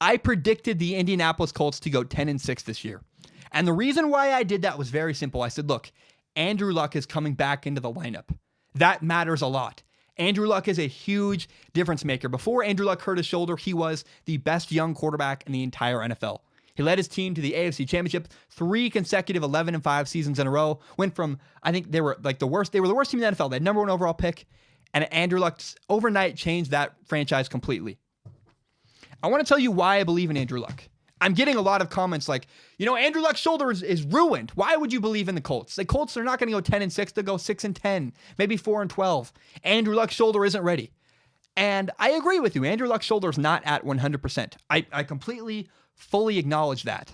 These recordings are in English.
I predicted the Indianapolis Colts to go 10-6 this year. And the reason why I did that was very simple. I said, look, Andrew Luck is coming back into the lineup. That matters a lot. Andrew Luck is a huge difference maker. Before Andrew Luck hurt his shoulder, he was the best young quarterback in the entire NFL. He led his team to the AFC Championship 3 consecutive 11-5 seasons in a row. Went from, I think they were like the worst. They were the worst team in the NFL. They had number 1 overall pick. And Andrew Luck overnight changed that franchise completely. I want to tell you why I believe in Andrew Luck. I'm getting a lot of comments like, Andrew Luck's shoulder is ruined. Why would you believe in the Colts? The Colts are not going to go 10-6. They'll go 6-10, maybe 4-12. Andrew Luck's shoulder isn't ready. And I agree with you. Andrew Luck's shoulder is not at 100%. I completely, fully acknowledge that.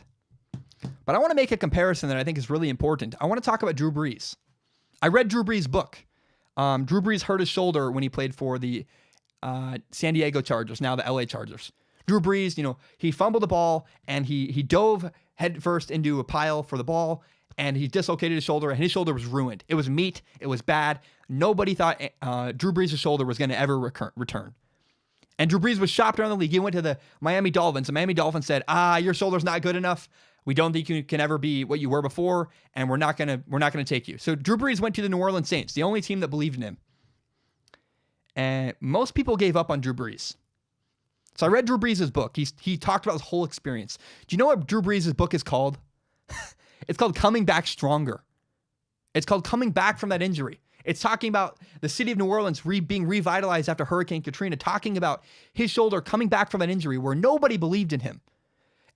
But I want to make a comparison that I think is really important. I want to talk about Drew Brees. I read Drew Brees' book. Drew Brees hurt his shoulder when he played for the San Diego Chargers, now the LA Chargers. Drew Brees, he fumbled the ball and he dove headfirst into a pile for the ball and he dislocated his shoulder and his shoulder was ruined. It was meat. It was bad. Nobody thought Drew Brees' shoulder was going to ever return. And Drew Brees was shopped around the league. He went to the Miami Dolphins. The Miami Dolphins said, your shoulder's not good enough. We don't think you can ever be what you were before, and we're not gonna take you. So Drew Brees went to the New Orleans Saints, the only team that believed in him. And most people gave up on Drew Brees. So I read Drew Brees' book. He talked about his whole experience. Do you know what Drew Brees' book is called? It's called Coming Back Stronger. It's called Coming Back from That Injury. It's talking about the city of New Orleans being revitalized after Hurricane Katrina, talking about his shoulder coming back from that injury where nobody believed in him.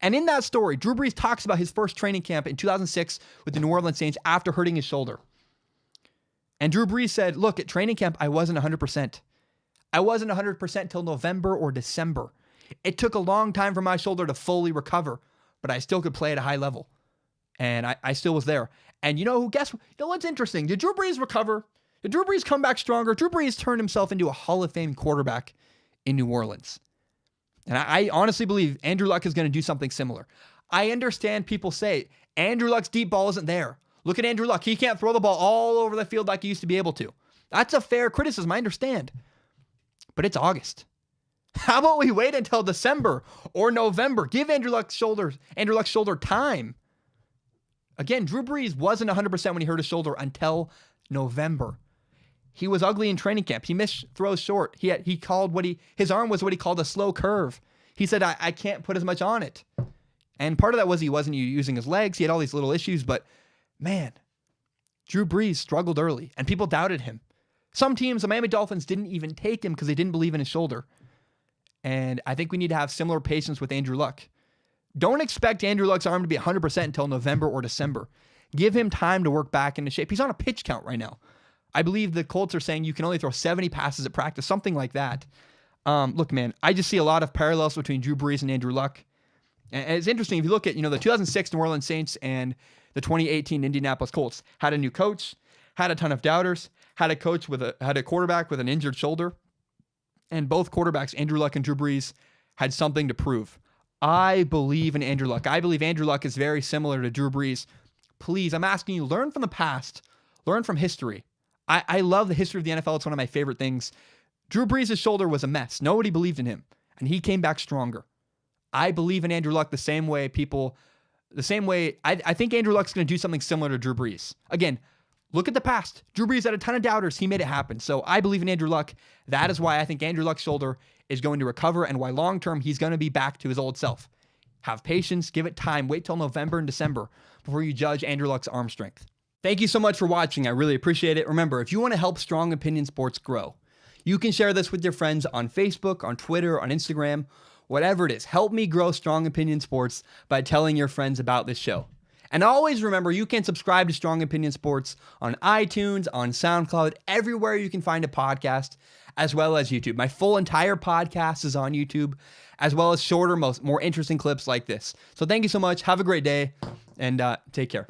And in that story, Drew Brees talks about his first training camp in 2006 with the New Orleans Saints after hurting his shoulder. And Drew Brees said, look, at training camp, I wasn't 100%. I wasn't 100% until November or December. It took a long time for my shoulder to fully recover, but I still could play at a high level. And I still was there. And you know what's interesting? Did Drew Brees recover? Did Drew Brees come back stronger? Drew Brees turned himself into a Hall of Fame quarterback in New Orleans. And I honestly believe Andrew Luck is going to do something similar. I understand people say, Andrew Luck's deep ball isn't there. Look at Andrew Luck. He can't throw the ball all over the field like he used to be able to. That's a fair criticism. I understand. But it's August. How about we wait until December or November? Give Andrew Luck's shoulder time. Again, Drew Brees wasn't 100% when he hurt his shoulder until November. He was ugly in training camp. He missed throws short. He called his arm was what he called a slow curve. He said, I can't put as much on it. And part of that was he wasn't using his legs. He had all these little issues, but man, Drew Brees struggled early and people doubted him. Some teams, the Miami Dolphins, didn't even take him because they didn't believe in his shoulder. And I think we need to have similar patience with Andrew Luck. Don't expect Andrew Luck's arm to be 100% until November or December. Give him time to work back into shape. He's on a pitch count right now. I believe the Colts are saying you can only throw 70 passes at practice, something like that. Look, man, I just see a lot of parallels between Drew Brees and Andrew Luck. And it's interesting, if you look at, the 2006 New Orleans Saints and the 2018 Indianapolis Colts, had a new coach, had a ton of doubters, had a quarterback with an injured shoulder. And both quarterbacks, Andrew Luck and Drew Brees, had something to prove. I believe in Andrew Luck. I believe Andrew Luck is very similar to Drew Brees. Please, I'm asking you, learn from the past. Learn from history. I love the history of the NFL. It's one of my favorite things. Drew Brees' shoulder was a mess. Nobody believed in him, and he came back stronger. I believe in Andrew Luck the same way I think Andrew Luck's going to do something similar to Drew Brees. Again, look at the past. Drew Brees had a ton of doubters. He made it happen. So I believe in Andrew Luck. That is why I think Andrew Luck's shoulder is going to recover and why long-term he's going to be back to his old self. Have patience. Give it time. Wait till November and December before you judge Andrew Luck's arm strength. Thank you so much for watching. I really appreciate it. Remember, if you want to help Strong Opinion Sports grow, you can share this with your friends on Facebook, on Twitter, on Instagram, whatever it is. Help me grow Strong Opinion Sports by telling your friends about this show. And always remember, you can subscribe to Strong Opinion Sports on iTunes, on SoundCloud, everywhere you can find a podcast, as well as YouTube. My full entire podcast is on YouTube, as well as shorter, more interesting clips like this. So thank you so much. Have a great day, and take care.